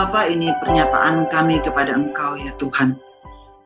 Bapa, ini pernyataan kami kepada Engkau ya Tuhan.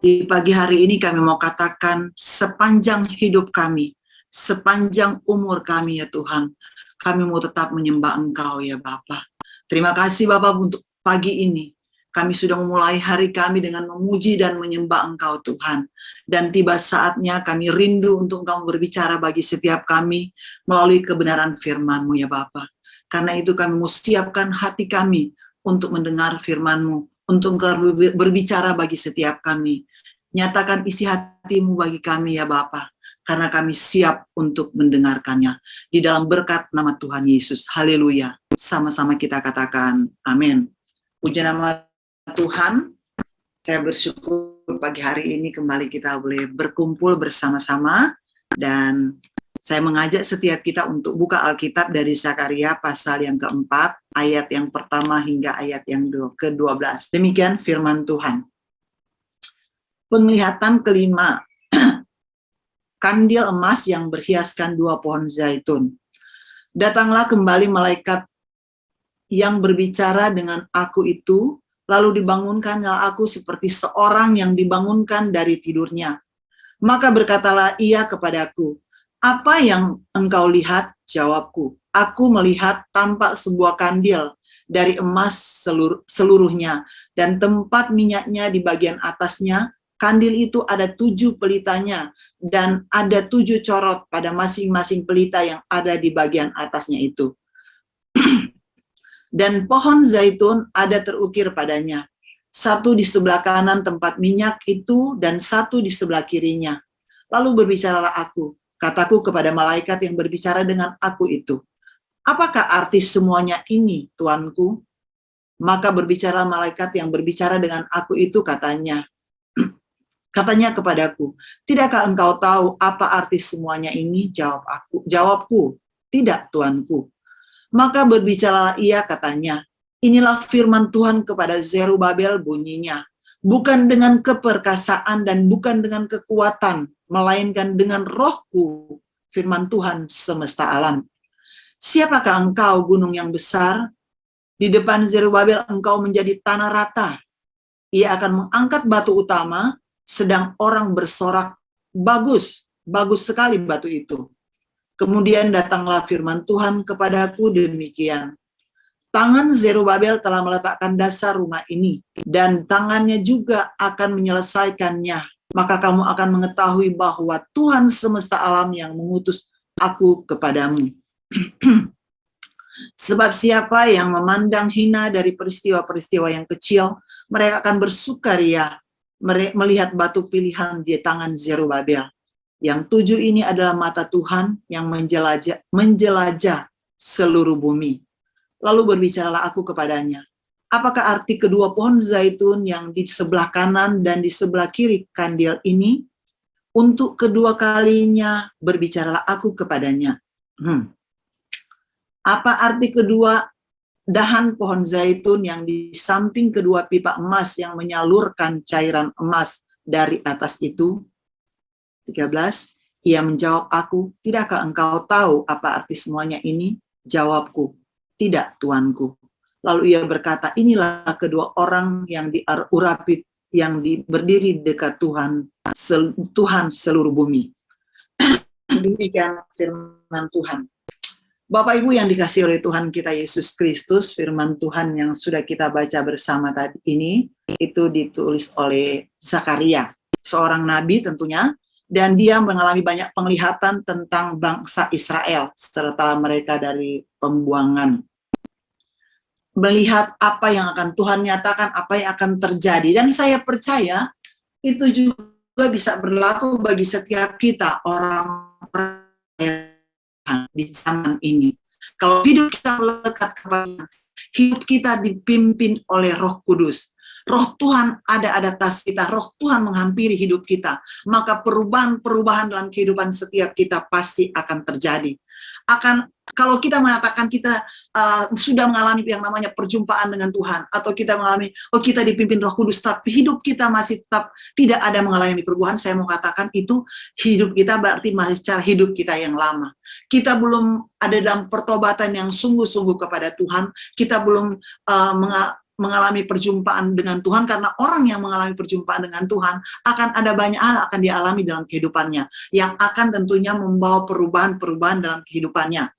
Di pagi hari ini kami mau katakan sepanjang hidup kami, sepanjang umur kami ya Tuhan, kami mau tetap menyembah Engkau ya Bapa. Terima kasih Bapa untuk pagi ini. Kami sudah memulai hari kami dengan memuji dan menyembah Engkau Tuhan. Dan tiba saatnya kami rindu untuk Engkau berbicara bagi setiap kami melalui kebenaran firman-Mu ya Bapa. Karena itu kami mau siapkan hati kami untuk mendengar firman-Mu, untuk Engkau berbicara bagi setiap kami. Nyatakan isi hati-Mu bagi kami ya Bapa, karena kami siap untuk mendengarkannya. Di dalam berkat nama Tuhan Yesus. Haleluya. Sama-sama kita katakan amin. Puji nama Tuhan. Saya bersyukur pagi hari ini kembali kita boleh berkumpul bersama-sama, dan saya mengajak setiap kita untuk buka Alkitab dari Zakaria pasal yang keempat, ayat yang pertama hingga ayat yang ke-12. Demikian firman Tuhan. Penglihatan kelima, kandil emas yang berhiaskan 2 pohon zaitun. Datanglah kembali malaikat yang berbicara dengan aku itu, lalu dibangunkanlah aku seperti seorang yang dibangunkan dari tidurnya. Maka berkatalah ia kepadaku, apa yang engkau lihat? Jawabku, aku melihat tampak sebuah kandil dari emas seluruhnya, dan tempat minyaknya di bagian atasnya. Kandil itu ada 7 pelitanya, dan ada 7 corot pada masing-masing pelita yang ada di bagian atasnya itu. Dan pohon zaitun ada terukir padanya, 1 di sebelah kanan tempat minyak itu, dan 1 di sebelah kirinya. Lalu berbicaralah aku, kataku kepada malaikat yang berbicara dengan aku itu, apakah arti semuanya ini, Tuanku? Maka berbicara malaikat yang berbicara dengan aku itu, katanya kepadaku, tidakkah engkau tahu apa arti semuanya ini? Jawabku, tidak, Tuanku. Maka berbicaralah ia, katanya, inilah firman Tuhan kepada Zerubabel bunyinya, bukan dengan keperkasaan dan bukan dengan kekuatan, melainkan dengan rohku, firman Tuhan semesta alam. Siapakah engkau, gunung yang besar? Di depan Zerubabel engkau menjadi tanah rata. Ia akan mengangkat batu utama, sedang orang bersorak, bagus, bagus sekali batu itu. Kemudian datanglah firman Tuhan kepadaku demikian. Tangan Zerubabel telah meletakkan dasar rumah ini, dan tangannya juga akan menyelesaikannya. Maka kamu akan mengetahui bahwa Tuhan semesta alam yang mengutus aku kepadamu. Sebab siapa yang memandang hina dari peristiwa-peristiwa yang kecil, mereka akan bersukaria melihat batu pilihan di tangan Zerubabel. Yang 7 ini adalah mata Tuhan yang menjelajah seluruh bumi. Lalu berbicaralah aku kepadanya, apakah arti kedua pohon zaitun yang di sebelah kanan dan di sebelah kiri kandil ini? Untuk kedua kalinya berbicaralah aku kepadanya. Apa arti kedua dahan pohon zaitun yang di samping kedua pipa emas yang menyalurkan cairan emas dari atas itu? 13. Ia menjawab aku, tidakkah engkau tahu apa arti semuanya ini? Jawabku, tidak, Tuanku. Lalu ia berkata, inilah kedua orang yang diurapi, yang berdiri dekat Tuhan seluruh bumi. Demikian firman Tuhan. Bapak Ibu yang dikasihi oleh Tuhan kita Yesus Kristus, firman Tuhan yang sudah kita baca bersama tadi ini, itu ditulis oleh Zakaria, seorang nabi tentunya, dan dia mengalami banyak penglihatan tentang bangsa Israel serta mereka dari pembuangan. Melihat apa yang akan Tuhan nyatakan, apa yang akan terjadi. Dan saya percaya itu juga bisa berlaku bagi setiap kita, orang-orang di zaman ini. Kalau hidup kita melekat kepada, hidup kita dipimpin oleh Roh Kudus, Roh Tuhan ada atas kita, Roh Tuhan menghampiri hidup kita, maka perubahan-perubahan dalam kehidupan setiap kita pasti akan terjadi. Kalau kita mengatakan kita sudah mengalami yang namanya perjumpaan dengan Tuhan, atau kita mengalami, kita dipimpin Roh Kudus, tapi hidup kita masih tetap tidak ada mengalami perubahan, saya mau katakan itu hidup kita berarti masih cara hidup kita yang lama. Kita belum ada dalam pertobatan yang sungguh-sungguh kepada Tuhan, kita belum mengalami perjumpaan dengan Tuhan, karena orang yang mengalami perjumpaan dengan Tuhan akan ada banyak hal akan dialami dalam kehidupannya yang akan tentunya membawa perubahan-perubahan dalam kehidupannya.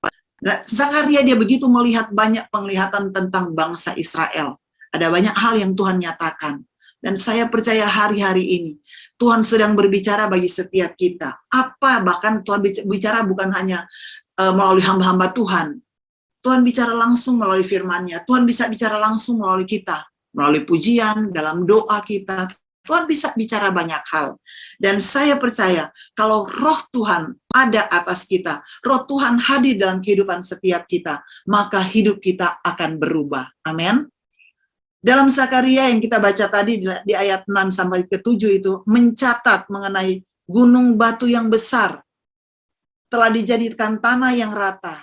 Nah, Zakaria dia begitu melihat banyak penglihatan tentang bangsa Israel. Ada banyak hal yang Tuhan nyatakan. Dan saya percaya hari-hari ini Tuhan sedang berbicara bagi setiap kita. Bahkan Tuhan bicara bukan hanya melalui hamba-hamba Tuhan. Tuhan bicara langsung melalui firman-Nya. Tuhan bisa bicara langsung melalui kita, melalui pujian, dalam doa kita. Tuhan bisa bicara banyak hal. Dan saya percaya kalau roh Tuhan ada atas kita, roh Tuhan hadir dalam kehidupan setiap kita, maka hidup kita akan berubah. Amin. Dalam Zakaria yang kita baca tadi di ayat 6 sampai ke 7 itu mencatat mengenai gunung batu yang besar telah dijadikan tanah yang rata.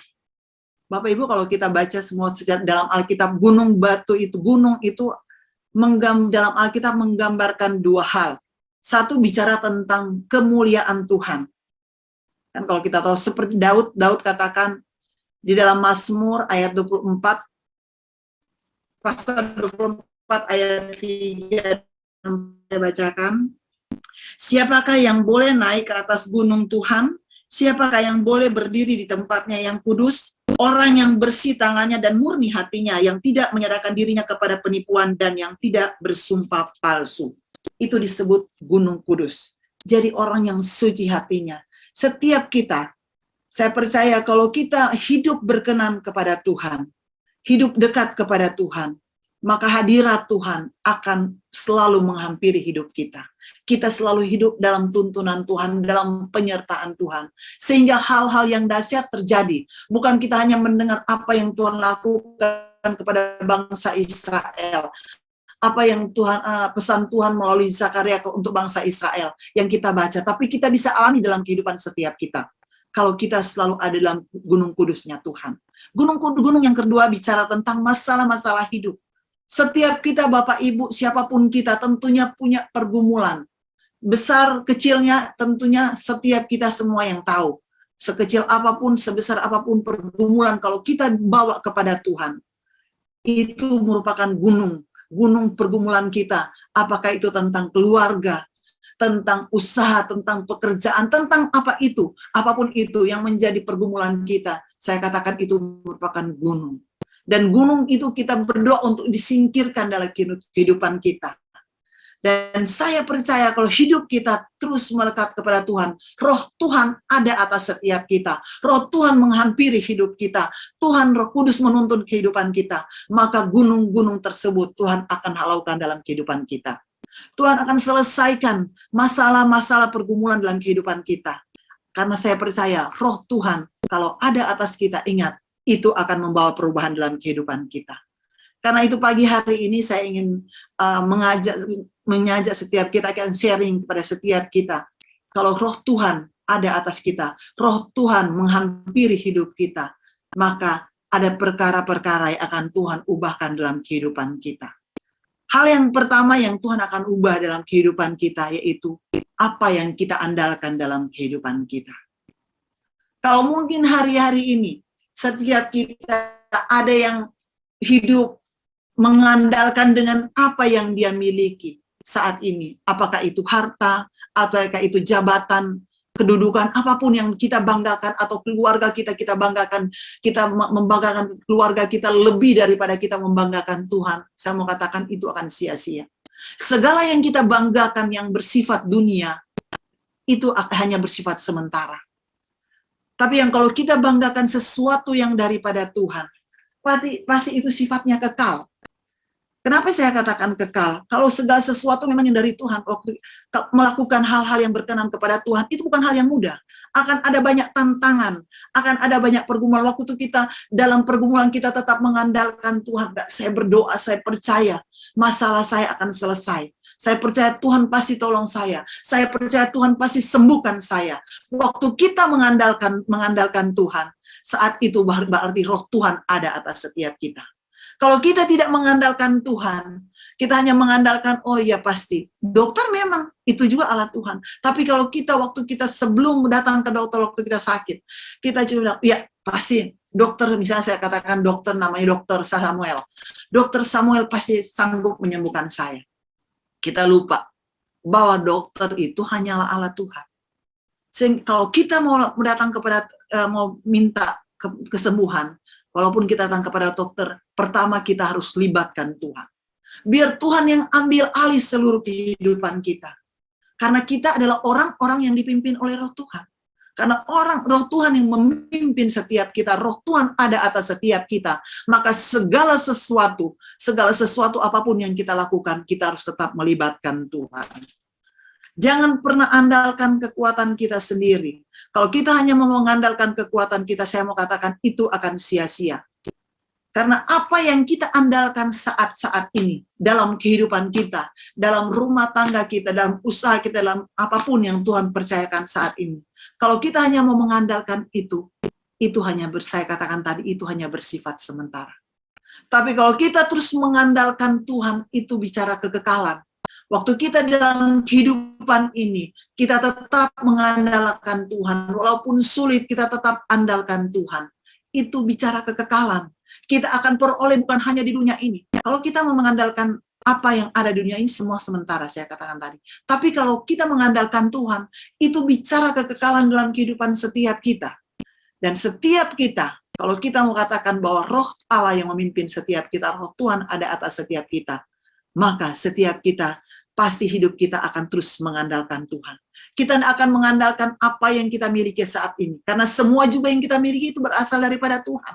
Bapak Ibu, kalau kita baca semua dalam Alkitab, gunung batu itu, gunung itu dalam Alkitab menggambarkan dua hal. Satu, bicara tentang kemuliaan Tuhan. Kan kalau kita tahu seperti Daud katakan di dalam Mazmur ayat 24, pasal 24 ayat 3, saya bacakan. Siapakah yang boleh naik ke atas gunung Tuhan? Siapakah yang boleh berdiri di tempatnya yang kudus? Orang yang bersih tangannya dan murni hatinya, yang tidak menyerahkan dirinya kepada penipuan dan yang tidak bersumpah palsu. Itu disebut gunung kudus. Jadi orang yang suci hatinya. Setiap kita, saya percaya kalau kita hidup berkenan kepada Tuhan, hidup dekat kepada Tuhan, maka hadirat Tuhan akan selalu menghampiri hidup kita. Kita selalu hidup dalam tuntunan Tuhan, dalam penyertaan Tuhan. Sehingga hal-hal yang dahsyat terjadi. Bukan kita hanya mendengar apa yang Tuhan lakukan kepada bangsa Israel. Apa yang pesan Tuhan melalui Zakaria untuk bangsa Israel yang kita baca. Tapi kita bisa alami dalam kehidupan setiap kita. Kalau kita selalu ada dalam gunung kudusnya Tuhan. Gunung yang kedua bicara tentang masalah-masalah hidup. Setiap kita, Bapak Ibu, siapapun kita tentunya punya pergumulan. Besar kecilnya tentunya setiap kita semua yang tahu. Sekecil apapun, sebesar apapun pergumulan, kalau kita bawa kepada Tuhan, itu merupakan gunung pergumulan kita. Apakah itu tentang keluarga, tentang usaha, tentang pekerjaan, tentang apa itu, apapun itu yang menjadi pergumulan kita, saya katakan itu merupakan gunung. Dan gunung itu kita berdoa untuk disingkirkan dalam kehidupan kita. Dan saya percaya kalau hidup kita terus melekat kepada Tuhan, roh Tuhan ada atas setiap kita. Roh Tuhan menghampiri hidup kita. Tuhan Roh Kudus menuntun kehidupan kita. Maka gunung-gunung tersebut Tuhan akan halaukan dalam kehidupan kita. Tuhan akan selesaikan masalah-masalah pergumulan dalam kehidupan kita. Karena saya percaya roh Tuhan kalau ada atas kita, ingat, itu akan membawa perubahan dalam kehidupan kita. Karena itu pagi hari ini saya ingin mengajak setiap kita, akan sharing kepada setiap kita. Kalau roh Tuhan ada atas kita, roh Tuhan menghampiri hidup kita, maka ada perkara-perkara yang akan Tuhan ubahkan dalam kehidupan kita. Hal yang pertama yang Tuhan akan ubah dalam kehidupan kita, yaitu apa yang kita andalkan dalam kehidupan kita. Kalau mungkin hari-hari ini, setiap kita ada yang hidup mengandalkan dengan apa yang dia miliki saat ini. Apakah itu harta, ataukah itu jabatan, kedudukan, apapun yang kita banggakan, atau keluarga kita banggakan, kita membanggakan keluarga kita lebih daripada kita membanggakan Tuhan. Saya mau katakan itu akan sia-sia. Segala yang kita banggakan yang bersifat dunia, itu hanya bersifat sementara. Tapi yang kalau kita banggakan sesuatu yang daripada Tuhan, pasti itu sifatnya kekal. Kenapa saya katakan kekal? Kalau segala sesuatu memang yang dari Tuhan, melakukan hal-hal yang berkenan kepada Tuhan, itu bukan hal yang mudah. Akan ada banyak tantangan, akan ada banyak pergumulan. Waktu itu kita, dalam pergumulan kita tetap mengandalkan Tuhan. Saya berdoa, saya percaya, masalah saya akan selesai. Saya percaya Tuhan pasti tolong saya. Saya percaya Tuhan pasti sembuhkan saya. Waktu kita mengandalkan Tuhan, saat itu berarti roh Tuhan ada atas setiap kita. Kalau kita tidak mengandalkan Tuhan, kita hanya mengandalkan, oh ya pasti, dokter memang, itu juga alat Tuhan. Tapi kalau kita, waktu kita sebelum datang ke dokter, waktu kita sakit, kita cuma bilang, ya pasti, Dokter, misalnya saya katakan dokter namanya Dokter Samuel. Dokter Samuel pasti sanggup menyembuhkan saya. Kita lupa bahwa dokter itu hanyalah Allah Tuhan. Sehingga kalau kita mau datang kepada, mau minta kesembuhan, walaupun kita datang kepada dokter, pertama kita harus libatkan Tuhan. Biar Tuhan yang ambil alih seluruh kehidupan kita. Karena kita adalah orang-orang yang dipimpin oleh Roh Tuhan. Karena Roh Tuhan yang memimpin setiap kita, Roh Tuhan ada atas setiap kita, maka segala sesuatu apapun yang kita lakukan, kita harus tetap melibatkan Tuhan. Jangan pernah andalkan kekuatan kita sendiri. Kalau kita hanya mau mengandalkan kekuatan kita, saya mau katakan itu akan sia-sia. Karena apa yang kita andalkan saat-saat ini, dalam kehidupan kita, dalam rumah tangga kita, dalam usaha kita, dalam apapun yang Tuhan percayakan saat ini. Kalau kita hanya mau mengandalkan itu hanya, saya katakan tadi, itu hanya bersifat sementara. Tapi kalau kita terus mengandalkan Tuhan, itu bicara kekekalan. Waktu kita dalam kehidupan ini, kita tetap mengandalkan Tuhan. Walaupun sulit, kita tetap andalkan Tuhan. Itu bicara kekekalan. Kita akan peroleh bukan hanya di dunia ini. Kalau kita mau mengandalkan apa yang ada di dunia ini, semua sementara, saya katakan tadi. Tapi kalau kita mengandalkan Tuhan, itu bicara kekekalan dalam kehidupan setiap kita. Dan setiap kita, kalau kita mau katakan bahwa Roh Allah yang memimpin setiap kita, Roh Tuhan ada atas setiap kita, maka setiap kita, pasti hidup kita akan terus mengandalkan Tuhan. Kita akan mengandalkan apa yang kita miliki saat ini. Karena semua juga yang kita miliki itu berasal daripada Tuhan.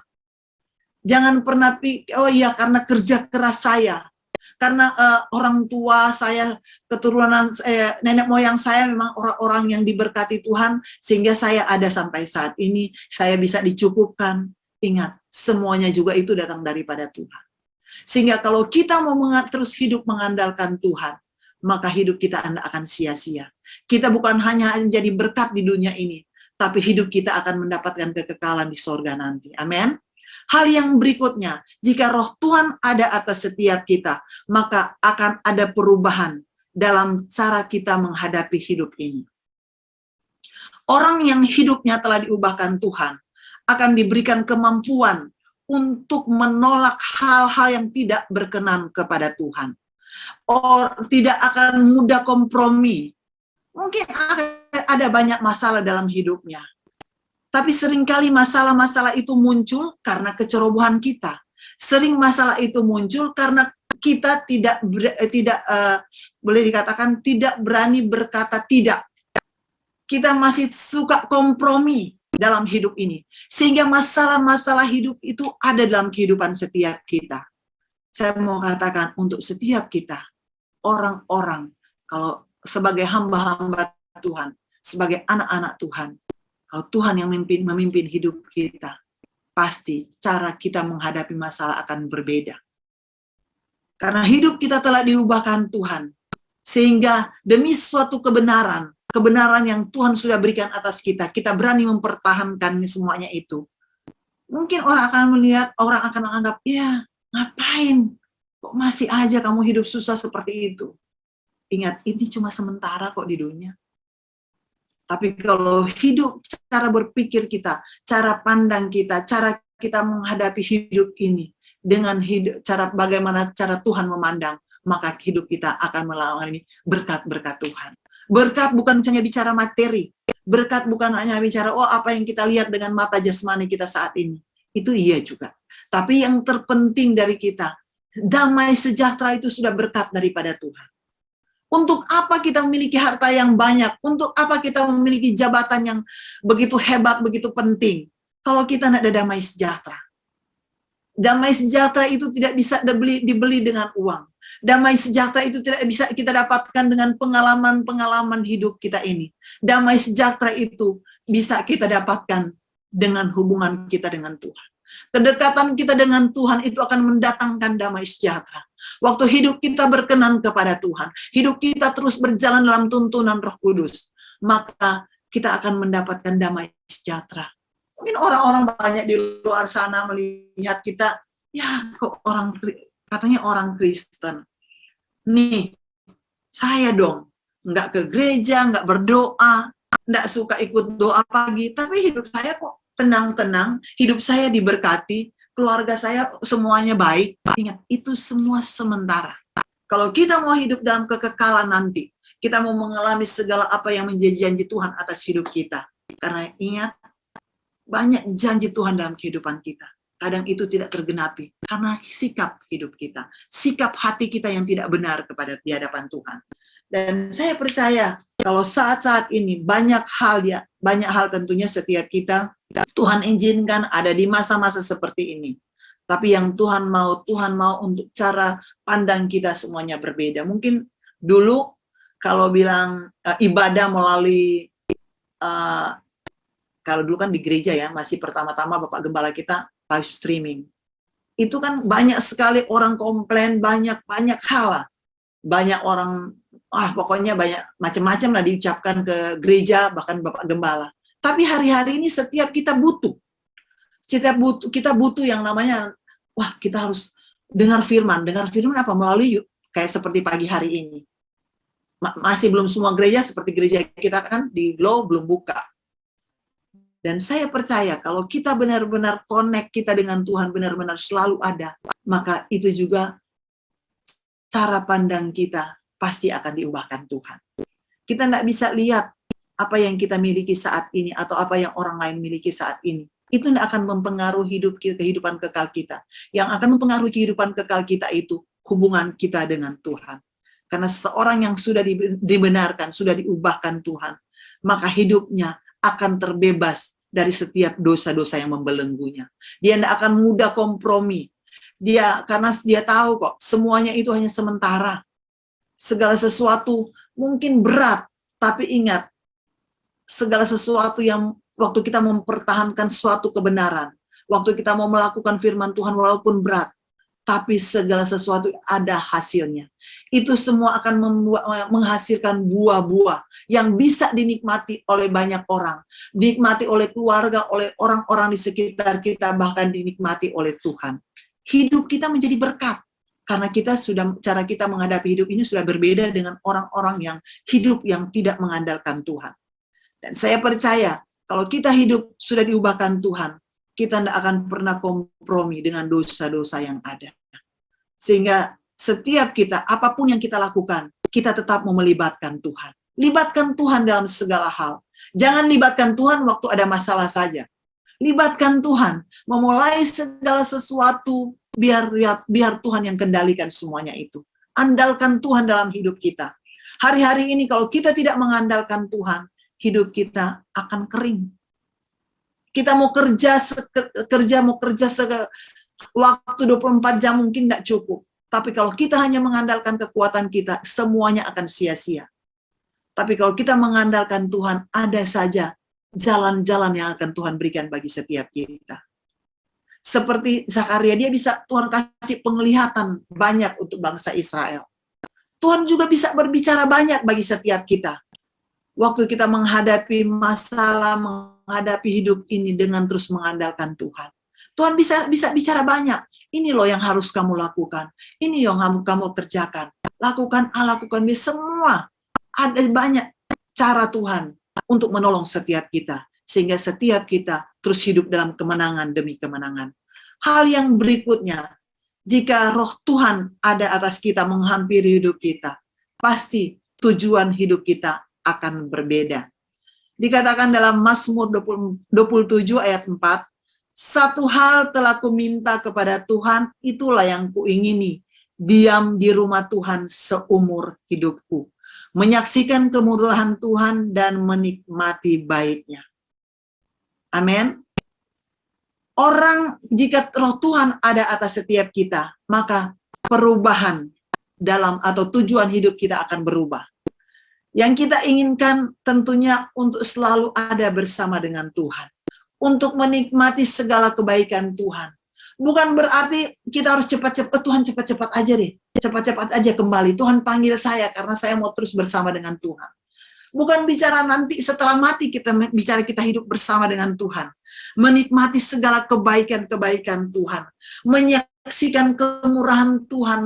Jangan pernah pikir, oh iya karena kerja keras saya, karena orang tua saya, keturunan nenek moyang saya memang orang-orang yang diberkati Tuhan, sehingga saya ada sampai saat ini, saya bisa dicukupkan. Ingat, semuanya juga itu datang daripada Tuhan. Sehingga kalau kita mau terus hidup mengandalkan Tuhan, maka hidup kita akan sia-sia. Kita bukan hanya menjadi berkat di dunia ini, tapi hidup kita akan mendapatkan kekekalan di sorga nanti. Amin. Hal yang berikutnya, jika Roh Tuhan ada atas setiap kita, maka akan ada perubahan dalam cara kita menghadapi hidup ini. Orang yang hidupnya telah diubahkan Tuhan, akan diberikan kemampuan untuk menolak hal-hal yang tidak berkenan kepada Tuhan. Tidak akan mudah kompromi. Mungkin ada banyak masalah dalam hidupnya. Tapi seringkali masalah-masalah itu muncul karena kecerobohan kita. Sering masalah itu muncul karena kita tidak boleh dikatakan tidak berani berkata tidak. Kita masih suka kompromi dalam hidup ini. Sehingga masalah-masalah hidup itu ada dalam kehidupan setiap kita. Saya mau katakan untuk setiap kita, orang-orang, kalau sebagai hamba-hamba Tuhan, sebagai anak-anak Tuhan, kalau Tuhan yang memimpin hidup kita, pasti cara kita menghadapi masalah akan berbeda. Karena hidup kita telah diubahkan Tuhan, sehingga demi suatu kebenaran yang Tuhan sudah berikan atas kita, kita berani mempertahankan semuanya itu. Mungkin orang akan melihat, orang akan menganggap, ya ngapain, kok masih aja kamu hidup susah seperti itu. Ingat, ini cuma sementara kok di dunia. Tapi kalau hidup, cara berpikir kita, cara pandang kita, cara kita menghadapi hidup ini, dengan hidup, bagaimana cara Tuhan memandang, maka hidup kita akan mengalami berkat-berkat Tuhan. Berkat bukan hanya bicara materi, berkat bukan hanya bicara, oh apa yang kita lihat dengan mata jasmani kita saat ini. Itu iya juga. Tapi yang terpenting dari kita, damai sejahtera itu sudah berkat daripada Tuhan. Untuk apa kita memiliki harta yang banyak? Untuk apa kita memiliki jabatan yang begitu hebat, begitu penting? Kalau kita tidak ada damai sejahtera. Damai sejahtera itu tidak bisa dibeli dengan uang. Damai sejahtera itu tidak bisa kita dapatkan dengan pengalaman-pengalaman hidup kita ini. Damai sejahtera itu bisa kita dapatkan dengan hubungan kita dengan Tuhan. Kedekatan kita dengan Tuhan itu akan mendatangkan damai sejahtera. Waktu hidup kita berkenan kepada Tuhan, hidup kita terus berjalan dalam tuntunan Roh Kudus, maka kita akan mendapatkan damai sejahtera. Mungkin orang-orang banyak di luar sana melihat kita, ya kok katanya orang Kristen. Nih, saya dong, nggak ke gereja, nggak berdoa, nggak suka ikut doa pagi, tapi hidup saya kok tenang-tenang, hidup saya diberkati, keluarga saya semuanya baik. Ingat, itu semua sementara. Kalau kita mau hidup dalam kekekalan nanti, kita mau mengalami segala apa yang menjadi janji Tuhan atas hidup kita. Karena ingat, banyak janji Tuhan dalam kehidupan kita. Kadang itu tidak tergenapi karena sikap hidup kita, sikap hati kita yang tidak benar kepada di hadapan Tuhan. Dan saya percaya kalau saat-saat ini banyak hal tentunya setiap kita Tuhan izinkan ada di masa-masa seperti ini. Tapi yang Tuhan mau untuk cara pandang kita semuanya berbeda. Mungkin dulu kalau bilang ibadah melalui kalau dulu kan di gereja ya, masih pertama-tama Bapak Gembala kita live streaming. Itu kan banyak sekali orang komplain, banyak hal lah. Banyak orang, pokoknya banyak macam-macam lah diucapkan ke gereja, bahkan Bapak Gembala. Tapi hari-hari ini setiap kita butuh. Kita butuh yang namanya, kita harus dengar firman. Dengar firman apa? Melalui kayak seperti pagi hari ini. Masih belum semua gereja seperti gereja kita kan di Glow belum buka. Dan saya percaya kalau kita benar-benar connect kita dengan Tuhan, benar-benar selalu ada, maka itu juga cara pandang kita pasti akan diubahkan Tuhan. Kita tidak bisa lihat apa yang kita miliki saat ini atau apa yang orang lain miliki saat ini. Itu tidak akan mempengaruhi kehidupan kekal kita. Yang akan mempengaruhi kehidupan kekal kita itu hubungan kita dengan Tuhan. Karena seorang yang sudah dibenarkan, sudah diubahkan Tuhan, maka hidupnya akan terbebas dari setiap dosa-dosa yang membelenggunya. Dia tidak akan mudah kompromi. Karena dia tahu kok, semuanya itu hanya sementara. Segala sesuatu mungkin berat, tapi ingat, segala sesuatu yang waktu kita mempertahankan suatu kebenaran, waktu kita mau melakukan firman Tuhan walaupun berat, tapi segala sesuatu ada hasilnya. Itu semua akan menghasilkan buah-buah yang bisa dinikmati oleh banyak orang, dinikmati oleh keluarga, oleh orang-orang di sekitar kita, bahkan dinikmati oleh Tuhan. Hidup kita menjadi berkat, karena cara kita menghadapi hidup ini sudah berbeda dengan orang-orang yang hidup yang tidak mengandalkan Tuhan. Dan saya percaya, kalau kita hidup sudah diubahkan Tuhan, kita tidak akan pernah kompromi dengan dosa-dosa yang ada. Sehingga setiap kita, apapun yang kita lakukan, kita tetap mau melibatkan Tuhan. Libatkan Tuhan dalam segala hal. Jangan libatkan Tuhan waktu ada masalah saja. Libatkan Tuhan, memulai segala sesuatu, biar Tuhan yang kendalikan semuanya itu. Andalkan Tuhan dalam hidup kita. Hari-hari ini kalau kita tidak mengandalkan Tuhan, hidup kita akan kering. Kita mau kerja waktu 24 jam mungkin tidak cukup. Tapi kalau kita hanya mengandalkan kekuatan kita, semuanya akan sia-sia. Tapi kalau kita mengandalkan Tuhan, ada saja jalan-jalan yang akan Tuhan berikan bagi setiap kita. Seperti Zakaria, Tuhan kasih penglihatan banyak untuk bangsa Israel. Tuhan juga bisa berbicara banyak bagi setiap kita. Waktu kita menghadapi masalah, menghadapi hidup ini dengan terus mengandalkan Tuhan. Tuhan bisa bicara banyak. Ini loh yang harus kamu lakukan. Ini yang kamu kerjakan. Lakukan B, semua. Ada banyak cara Tuhan untuk menolong setiap kita. Sehingga setiap kita terus hidup dalam kemenangan demi kemenangan. Hal yang berikutnya, jika roh Tuhan ada atas kita menghampiri hidup kita, pasti tujuan hidup kita akan berbeda. Dikatakan dalam Mazmur 27 ayat 4, satu hal telah kuminta kepada Tuhan, itulah yang kuingini, diam di rumah Tuhan seumur hidupku, menyaksikan kemurahan Tuhan dan menikmati baiknya. Amin. Jika roh Tuhan ada atas setiap kita, maka perubahan atau tujuan hidup kita akan berubah. Yang kita inginkan tentunya untuk selalu ada bersama dengan Tuhan. Untuk menikmati segala kebaikan Tuhan. Bukan berarti kita harus cepat-cepat, Tuhan cepat-cepat aja deh. Cepat-cepat aja kembali. Tuhan panggil saya karena saya mau terus bersama dengan Tuhan. Bukan bicara nanti setelah mati bicara kita hidup bersama dengan Tuhan. Menikmati segala kebaikan-kebaikan Tuhan. Menyaksikan kemurahan Tuhan.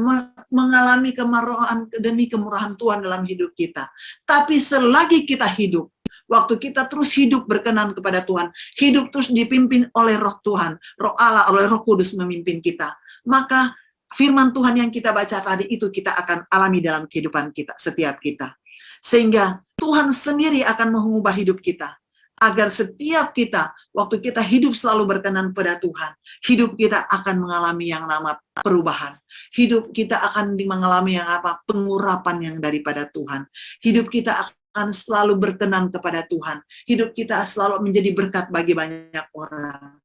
Mengalami kemurahan demi kemurahan Tuhan dalam hidup kita. Tapi selagi kita hidup, waktu kita terus hidup berkenan kepada Tuhan, hidup terus dipimpin oleh Roh Tuhan, Roh Allah, oleh Roh Kudus memimpin kita, maka firman Tuhan yang kita baca tadi itu kita akan alami dalam kehidupan kita, setiap kita. Sehingga Tuhan sendiri akan mengubah hidup kita, agar setiap kita, waktu kita hidup selalu berkenan pada Tuhan, hidup kita akan mengalami yang nama perubahan. Hidup kita akan mengalami yang apa? Pengurapan yang daripada Tuhan. Hidup kita akan selalu berkenan kepada Tuhan. Hidup kita selalu menjadi berkat bagi banyak orang.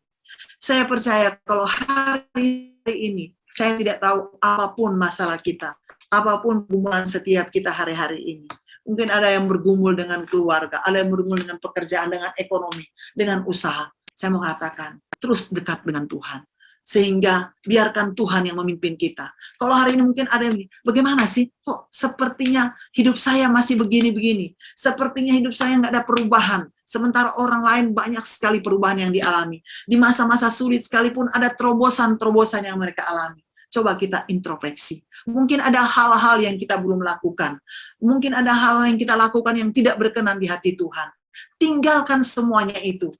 Saya percaya kalau hari ini, saya tidak tahu apapun masalah kita, apapun hubungan setiap kita hari-hari ini. Mungkin ada yang bergumul dengan keluarga, ada yang bergumul dengan pekerjaan, dengan ekonomi, dengan usaha. Saya mau katakan, terus dekat dengan Tuhan. Sehingga biarkan Tuhan yang memimpin kita. Kalau hari ini mungkin ada yang, bagaimana sih? Kok sepertinya hidup saya masih begini-begini. Sepertinya hidup saya nggak ada perubahan. Sementara orang lain banyak sekali perubahan yang dialami. Di masa-masa sulit sekalipun ada terobosan-terobosan yang mereka alami. Coba kita introspeksi. Mungkin ada hal-hal yang kita belum lakukan. Mungkin ada hal yang kita lakukan yang tidak berkenan di hati Tuhan. Tinggalkan semuanya itu.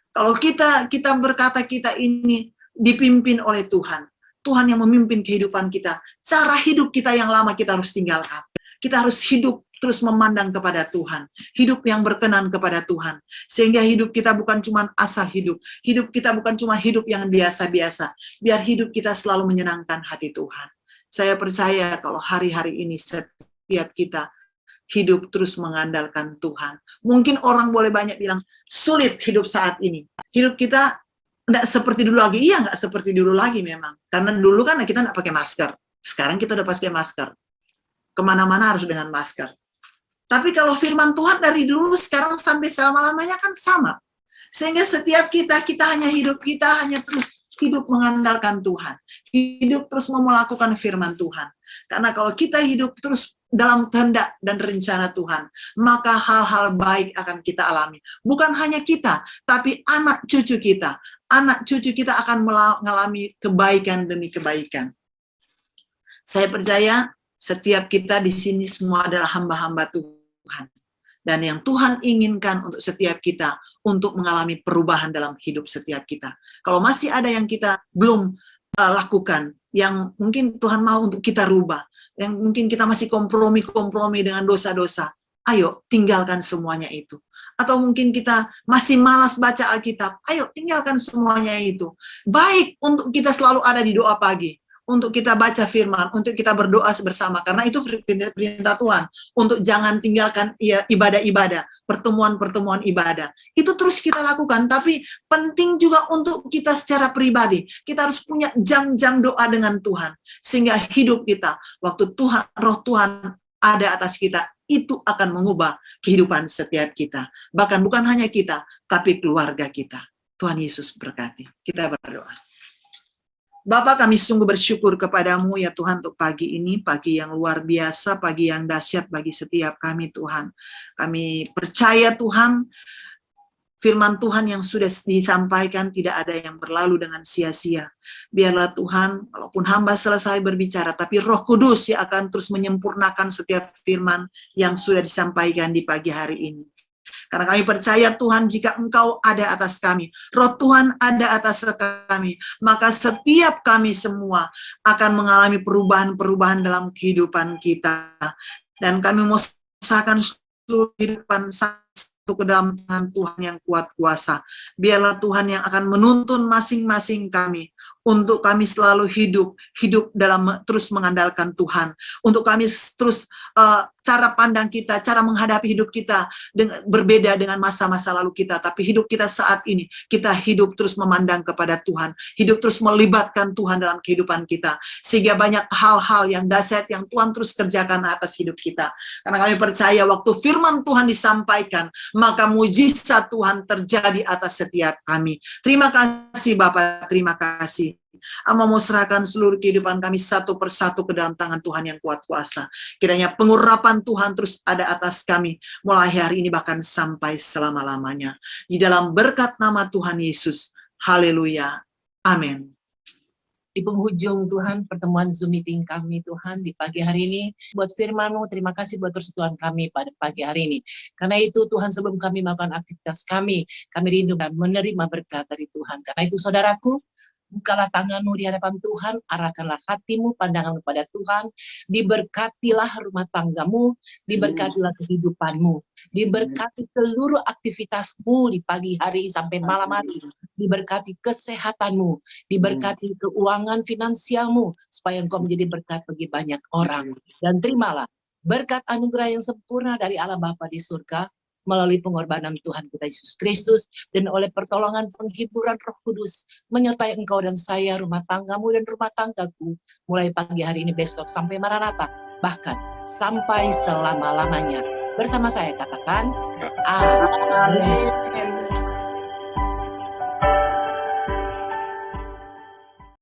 Kalau kita berkata kita ini dipimpin oleh Tuhan. Tuhan yang memimpin kehidupan kita. Cara hidup kita yang lama kita harus tinggalkan. Kita harus hidup terus memandang kepada Tuhan. Hidup yang berkenan kepada Tuhan. Sehingga hidup kita bukan cuma asal hidup. Hidup kita bukan cuma hidup yang biasa-biasa. Biar hidup kita selalu menyenangkan hati Tuhan. Saya percaya kalau hari-hari ini setiap kita hidup terus mengandalkan Tuhan. Mungkin orang boleh banyak bilang, sulit hidup saat ini. Hidup kita nggak seperti dulu lagi. Iya, nggak seperti dulu lagi memang. Karena dulu kan kita nggak pakai masker. Sekarang kita udah pakai masker. Kemana-mana harus dengan masker. Tapi kalau firman Tuhan dari dulu sekarang sampai selama-lamanya kan sama. Sehingga setiap kita hanya hidup, kita hanya terus hidup mengandalkan Tuhan. Hidup terus mau melakukan firman Tuhan. Karena kalau kita hidup terus dalam kehendak dan rencana Tuhan, maka hal-hal baik akan kita alami. Bukan hanya kita, tapi anak cucu kita. Anak cucu kita akan mengalami kebaikan demi kebaikan. Saya percaya setiap kita di sini semua adalah hamba-hamba Tuhan. Dan yang Tuhan inginkan untuk setiap kita, untuk mengalami perubahan dalam hidup setiap kita. Kalau masih ada yang kita belum lakukan, yang mungkin Tuhan mau untuk kita rubah, yang mungkin kita masih kompromi dengan dosa-dosa, ayo tinggalkan semuanya itu. Atau mungkin kita masih malas baca Alkitab, ayo tinggalkan semuanya itu. Baik untuk kita selalu ada di doa pagi, untuk kita baca firman, untuk kita berdoa bersama, karena itu perintah Tuhan, untuk jangan tinggalkan ibadah-ibadah, pertemuan-pertemuan ibadah. Itu terus kita lakukan, tapi penting juga untuk kita secara pribadi, kita harus punya jam-jam doa dengan Tuhan, sehingga hidup kita, waktu Tuhan, Roh Tuhan ada atas kita, itu akan mengubah kehidupan setiap kita. Bahkan bukan hanya kita, tapi keluarga kita. Tuhan Yesus berkati. Kita berdoa. Bapa, kami sungguh bersyukur kepadamu ya Tuhan untuk pagi ini, pagi yang luar biasa, pagi yang dahsyat bagi setiap kami Tuhan. Kami percaya Tuhan, firman Tuhan yang sudah disampaikan tidak ada yang berlalu dengan sia-sia. Biarlah Tuhan, walaupun hamba selesai berbicara, tapi Roh Kudus yang akan terus menyempurnakan setiap firman yang sudah disampaikan di pagi hari ini. Karena kami percaya Tuhan, jika Engkau ada atas kami, Roh Tuhan ada atas kami, maka setiap kami semua akan mengalami perubahan-perubahan dalam kehidupan kita. Dan kami mau serahkan seluruh kehidupan ke dalam tangan Tuhan yang kuat kuasa. Biarlah Tuhan yang akan menuntun masing-masing kami, untuk kami selalu hidup dalam terus mengandalkan Tuhan. Untuk kami terus cara pandang kita, cara menghadapi hidup kita berbeda dengan masa-masa lalu kita. Tapi hidup kita saat ini, kita hidup terus memandang kepada Tuhan. Hidup terus melibatkan Tuhan dalam kehidupan kita. Sehingga banyak hal-hal yang dahsyat yang Tuhan terus kerjakan atas hidup kita. Karena kami percaya waktu firman Tuhan disampaikan, maka mujizat Tuhan terjadi atas setiap kami. Terima kasih Bapak, terima kasih. Amba mau serahkan seluruh kehidupan kami satu persatu ke dalam tangan Tuhan yang kuat kuasa. Kiranya pengurapan Tuhan terus ada atas kami, mulai hari ini bahkan sampai selama-lamanya. Di dalam berkat nama Tuhan Yesus. Haleluya. Amin. di penghujung Tuhan pertemuan Zoom meeting kami Tuhan di pagi hari ini. Buat firman-Mu, terima kasih buat persetujuan kami pada pagi hari ini. Karena itu Tuhan, sebelum kami melakukan aktivitas kami rindu dan menerima berkat dari Tuhan. Karena itu saudaraku, bukalah tanganmu di hadapan Tuhan, arahkanlah hatimu, pandanganmu pada Tuhan, diberkatilah rumah tanggamu, diberkatilah kehidupanmu, diberkati seluruh aktivitasmu di pagi hari sampai malam hari, diberkati kesehatanmu, diberkati keuangan finansialmu, supaya engkau menjadi berkat bagi banyak orang. Dan terimalah berkat anugerah yang sempurna dari Allah Bapa di surga, melalui pengorbanan Tuhan kita Yesus Kristus, dan oleh pertolongan penghiburan Roh Kudus, menyertai engkau dan saya, rumah tanggamu dan rumah tanggaku, mulai pagi hari ini, besok, sampai Maranatha, bahkan sampai selama-lamanya. Bersama saya katakan, Amin.